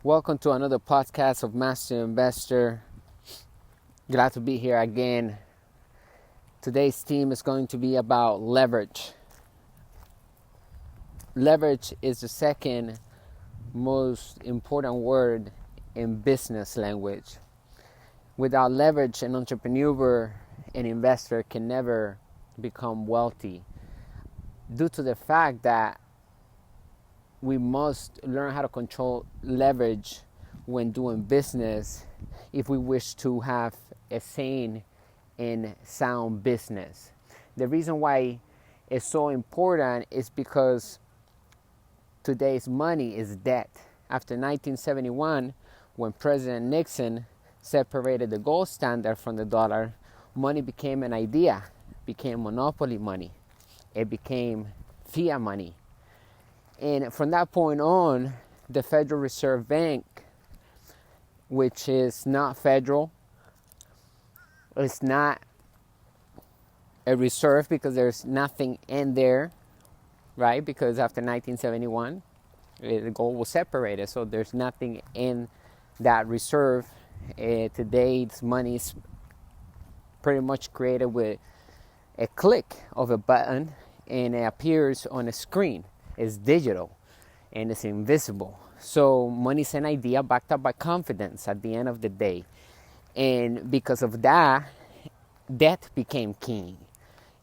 Welcome to another podcast of Master Investor. Glad to be here again. Today's theme is going to be about leverage. Leverage is the second most important word in business language. Without leverage, an entrepreneur, an investor can never become wealthy due to the fact that we must learn how to control leverage when doing business if we wish to have a sane and sound business. The reason why it's so important is because today's money is debt. After 1971, when President Nixon separated the gold standard from the dollar, money became an idea, became monopoly money. It became fiat money. And from that point on, the Federal Reserve Bank, which is not federal, it's not a reserve because there's nothing in there, right? Because after 1971, the gold was separated, so there's nothing in that reserve. Today's money is pretty much created with a click of a button, and it appears on a screen. It's digital and it's invisible. So money's an idea backed up by confidence at the end of the day. And because of that, debt became king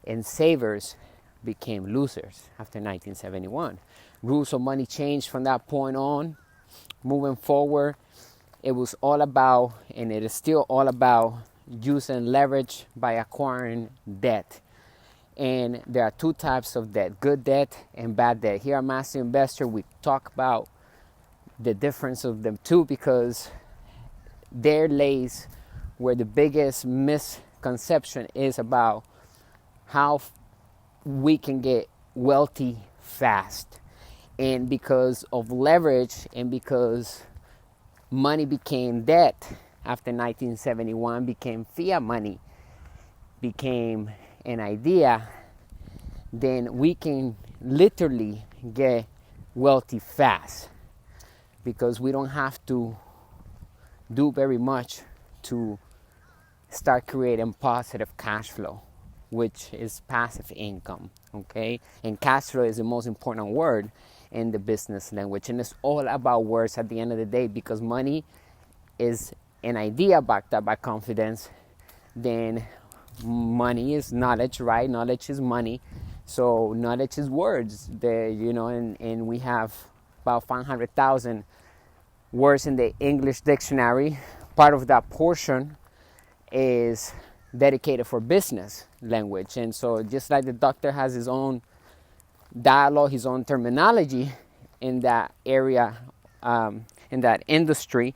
and savers became losers after 1971. Rules of money changed from that point on. Moving forward, it was all about, and it is still all about, using leverage by acquiring debt. And there are two types of debt, good debt and bad debt. Here at Master Investor, we talk about the difference of them too, because there lays where the biggest misconception is about how we can get wealthy fast. And because of leverage and because money became debt after 1971, became fiat money, became an idea, then we can literally get wealthy fast because we don't have to do very much to start creating positive cash flow, which is passive income, okay? And cash flow is the most important word in the business language, and it's all about words at the end of the day, because money is an idea backed up by confidence. Then money is knowledge, right? Knowledge is money. So knowledge is words. And we have about 500,000 words in the English dictionary. Part of that portion is dedicated for business language. And so just like the doctor has his own dialogue, his own terminology in that area, in that industry,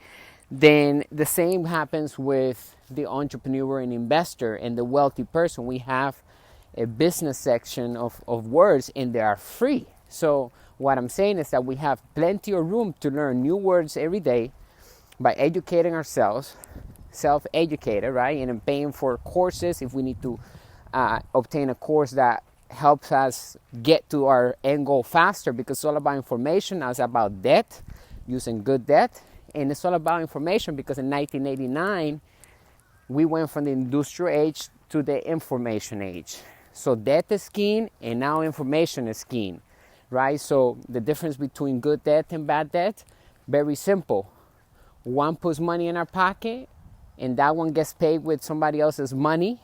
then the same happens with the entrepreneur and investor and the wealthy person. We have a business section of words, and they are free. So what I'm saying is that we have plenty of room to learn new words every day by educating ourselves, self-educated, right? And paying for courses if we need to obtain a course that helps us get to our end goal faster, because it's all about information. It's about debt, using good debt. And it's all about information because in 1989, we went from the industrial age to the information age. So debt is king, and now information is king, right? So the difference between good debt and bad debt, very simple. One puts money in our pocket, and that one gets paid with somebody else's money,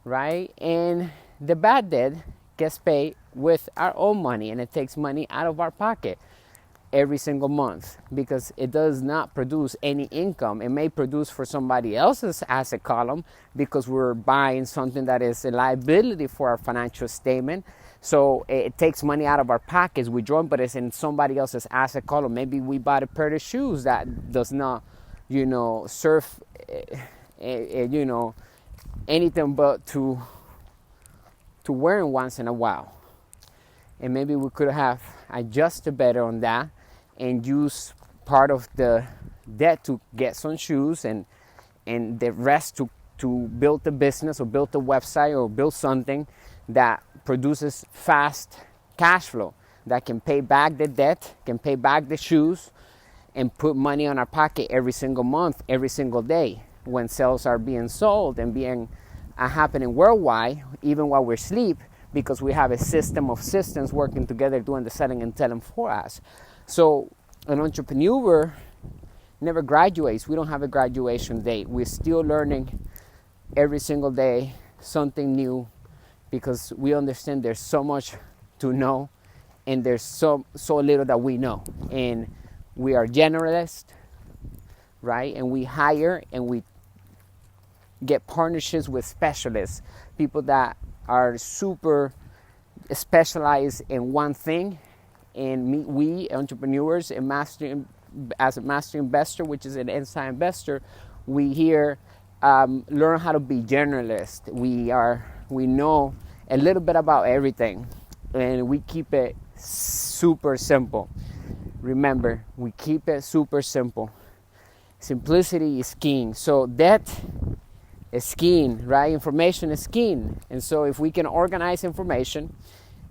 right? And the bad debt gets paid with our own money, and it takes money out of our pocket every single month because it does not produce any income. It may produce for somebody else's asset column because we're buying something that is a liability for our financial statement. So it takes money out of our pockets, we draw, but it's in somebody else's asset column. Maybe we bought a pair of shoes that does not, serve, anything but to wearing once in a while. And maybe we could have adjusted better on that and use part of the debt to get some shoes and the rest to build the business or build the website or build something that produces fast cash flow that can pay back the debt, can pay back the shoes, and put money on our pocket every single month, every single day, when sales are being sold and being happening worldwide, even while we're asleep, because we have a system of systems working together doing the selling and telling for us. So an entrepreneur never graduates. We don't have a graduation date. We're still learning every single day something new, because we understand there's so much to know and there's so little that we know. And we are generalists, right? And we hire and we get partnerships with specialists, people that are super specialized in one thing. And we entrepreneurs and as a master investor, which is an inside investor, we here learn how to be generalists. We know a little bit about everything, and we keep it super simple. Remember, we keep it super simple. Simplicity is king. So that is king, right? Information is king. And so if we can organize information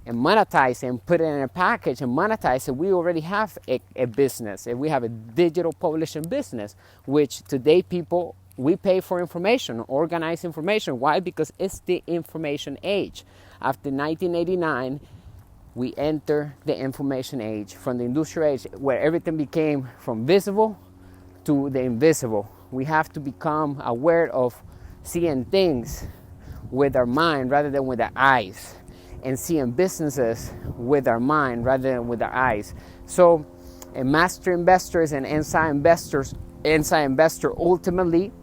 and monetize it and put it in a package and monetize it, we already have a business. And we have a digital publishing business, which today people, we pay for information, organize information. Why? Because it's the information age. After 1989, we enter the information age, from the industrial age, where everything became from visible to the invisible. We have to become aware of seeing things with our mind rather than with our eyes, and seeing businesses with our mind rather than with our eyes. So a master investor is an inside investor ultimately,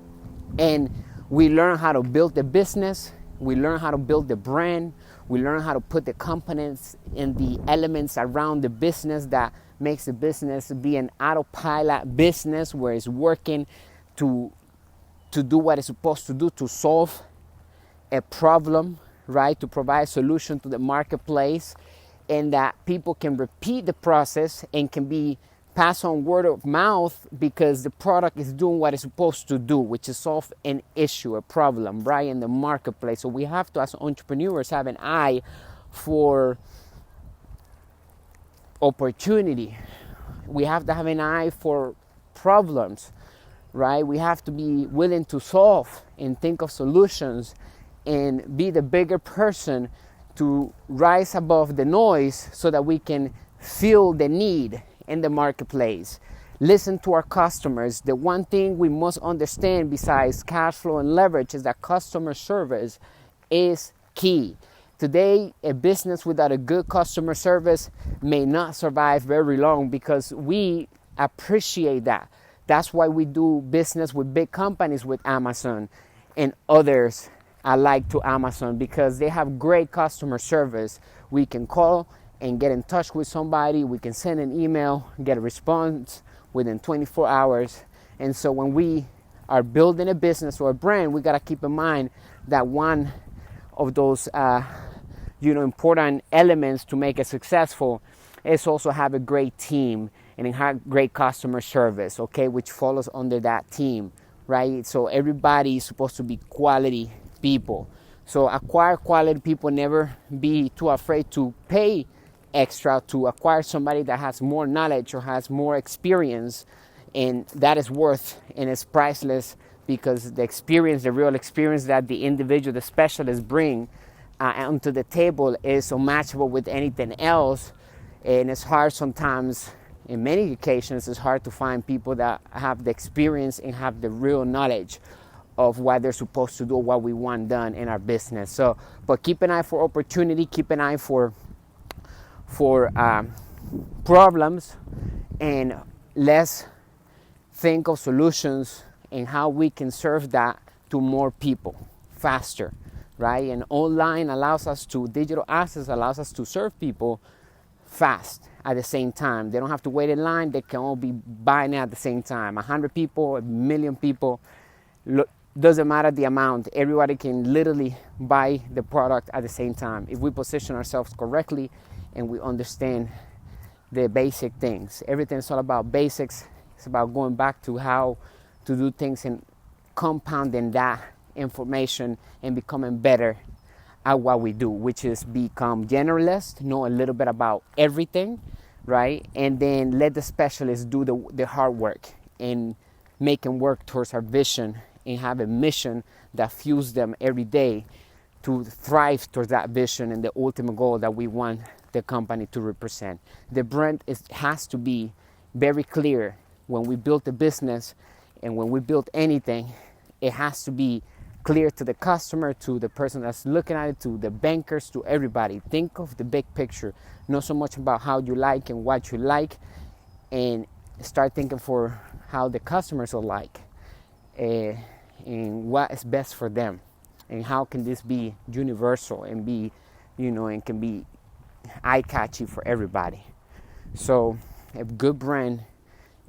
and we learn how to build the business, we learn how to build the brand, we learn how to put the components and the elements around the business that makes the business be an autopilot business, where it's working to do what it's supposed to do, to solve a problem, right? To provide a solution to the marketplace, and that people can repeat the process and can be passed on word of mouth, because the product is doing what it's supposed to do, which is solve an issue, a problem, right, in the marketplace. So we have to, as entrepreneurs, have an eye for opportunity. We have to have an eye for problems, right? We have to be willing to solve and think of solutions and be the bigger person to rise above the noise, so that we can feel the need in the marketplace. Listen to our customers. The one thing we must understand besides cash flow and leverage is that customer service is key. Today, a business without a good customer service may not survive very long, because we appreciate that. That's why we do business with big companies, with Amazon and others alike to Amazon, because they have great customer service. We can call and get in touch with somebody. We can send an email, get a response within 24 hours. And so when we are building a business or a brand, we got to keep in mind that one of those important elements to make it successful is also have a great team and have great customer service, okay, which follows under that team, right? So everybody is supposed to be quality people. So acquire quality people. Never be too afraid to pay extra to acquire somebody that has more knowledge or has more experience, and that is worth and is priceless, because the experience, the real experience that the individual, the specialist bring onto the table is unmatchable with anything else. And it's hard sometimes, in many occasions, it's hard to find people that have the experience and have the real knowledge of what they're supposed to do, what we want done in our business. So, but keep an eye for opportunity, keep an eye for problems, and let's think of solutions and how we can serve that to more people faster, right? And online allows us to, digital access allows us to serve people fast at the same time. They don't have to wait in line. They can all be buying it at the same time. 100 people, 1 million people, doesn't matter the amount. Everybody can literally buy the product at the same time if we position ourselves correctly and we understand the basic things. Everything's all about basics. It's about going back to how to do things and compounding that information and becoming better at what we do, which is become generalist, know a little bit about everything, right? And then let the specialists do the hard work and make them work towards our vision and have a mission that fuels them every day to thrive towards that vision and the ultimate goal that we want the company to represent. The brand has to be very clear when we build a business, and when we build anything, it has to be clear to the customer, to the person that's looking at it, to the bankers, to everybody. Think of the big picture, not so much about how you like and what you like, and start thinking for how the customers will like, and what is best for them, and how can this be universal and be, and can be eye-catchy for everybody. So a good brand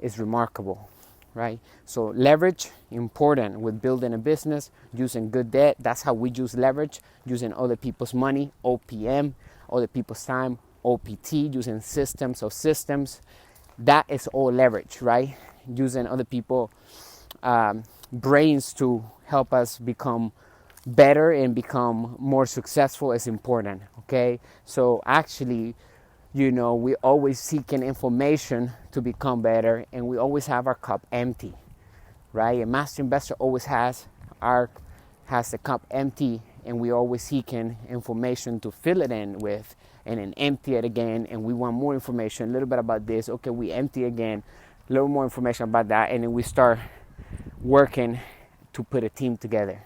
is remarkable, right? So leverage, important with building a business, using good debt. That's how we use leverage, using other people's money, OPM, other people's time, OPT, using systems of systems. That is all leverage, right? Using other people's brains to help us become better and become more successful is important, okay? So actually, we always seeking information to become better, and we always have our cup empty, right? A master investor always has the cup empty, and we always seeking information to fill it in with, and then empty it again, and we want more information, a little bit about this, okay, we empty again, a little more information about that, and then we start working to put a team together,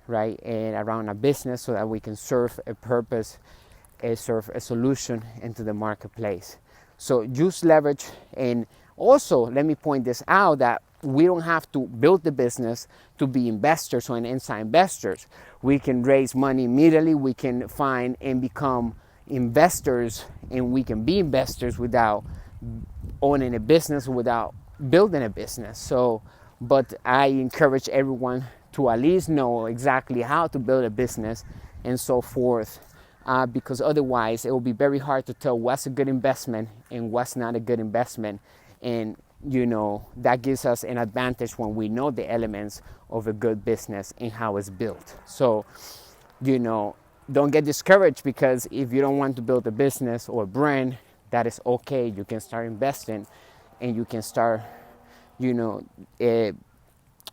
right, and around a business so that we can serve a purpose, serve a solution into the marketplace. So use leverage. And also, let me point this out, that we don't have to build the business to be investors or inside investors. We can raise money immediately. We can find and become investors, and we can be investors without owning a business, without building a business. So, but I encourage everyone to at least know exactly how to build a business and so forth, because otherwise it will be very hard to tell what's a good investment and what's not a good investment. And that gives us an advantage when we know the elements of a good business and how it's built. So don't get discouraged, because if you don't want to build a business or a brand, that is okay. You can start investing, and you can start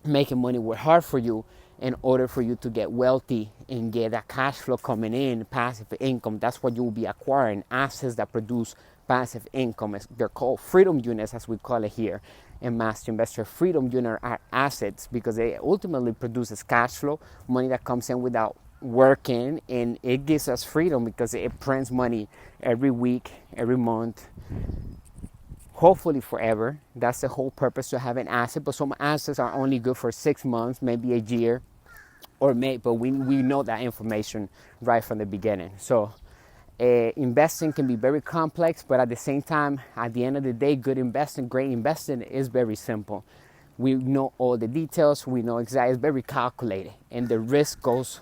making money work hard for you in order for you to get wealthy and get that cash flow coming in, passive income. That's what you will be acquiring, assets that produce passive income. They're called freedom units, as we call it here in Master Investor. Freedom unit are assets because they ultimately produces cash flow, money that comes in without working, and it gives us freedom because it prints money every week, every month, hopefully forever. That's the whole purpose, to have an asset. But some assets are only good for 6 months, maybe a year, but we know that information right from the beginning. So investing can be very complex, but at the same time, at the end of the day, good investing, great investing is very simple. We know all the details. We know exactly. It's very calculated, and the risk goes.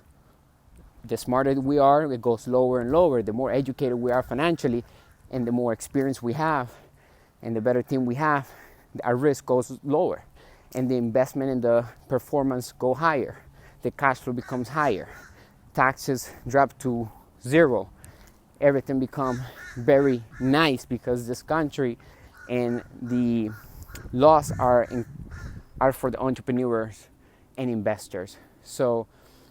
The smarter we are, it goes lower and lower. The more educated we are financially, and the more experience we have, and the better team we have, our risk goes lower, and the investment and the performance go higher. The cash flow becomes higher. Taxes drop to zero. Everything becomes very nice because this country and the laws are for the entrepreneurs and investors. So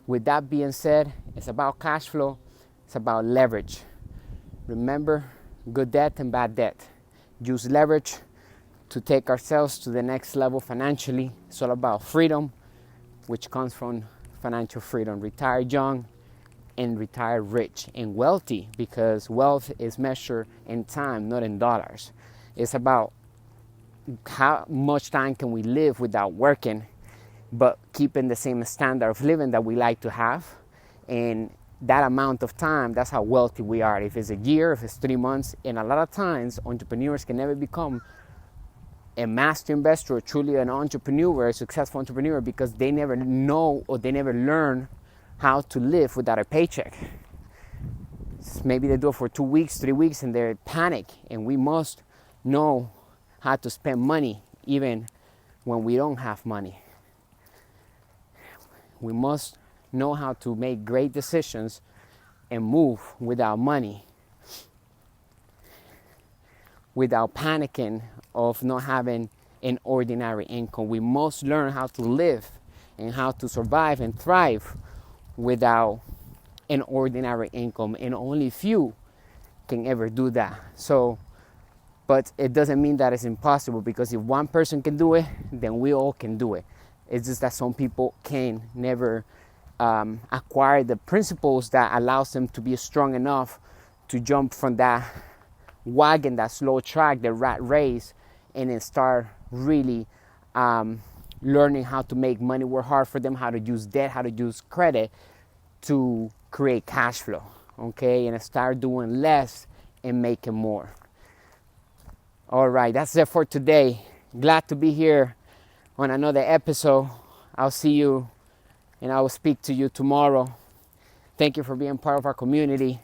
with that being said, it's about cash flow. It's about leverage. Remember, good debt and bad debt. Use leverage to take ourselves to the next level financially. It's all about freedom, which comes from financial freedom. Retire young and retire rich and wealthy, because wealth is measured in time, not in dollars. It's about how much time can we live without working, but keeping the same standard of living that we like to have. And that amount of time, that's how wealthy we are. If it's a year, if it's 3 months, and a lot of times entrepreneurs can never become a master investor or truly an entrepreneur, a successful entrepreneur, because they never know or they never learn how to live without a paycheck. Maybe they do it for 2 weeks, 3 weeks, and they panic. And we must know how to spend money even when we don't have money. We must know how to make great decisions and move without money. without panicking of not having an ordinary income. We must learn how to live and how to survive and thrive without an ordinary income, and only few can ever do that. So, but it doesn't mean that it's impossible, because if one person can do it, then we all can do it. It's just that some people can never acquire the principles that allows them to be strong enough to jump from that wagon, that slow track, the rat race, and then start really learning how to make money work hard for them, how to use debt, how to use credit to create cash flow, okay? And start doing less and making more. All right, that's it for today. Glad to be here on another episode. I'll see you and I will speak to you tomorrow. Thank you for being part of our community.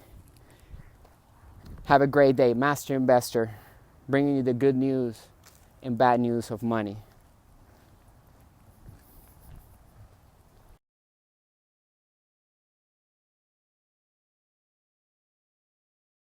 Have a great day. Master Investor, bringing you the good news and bad news of money.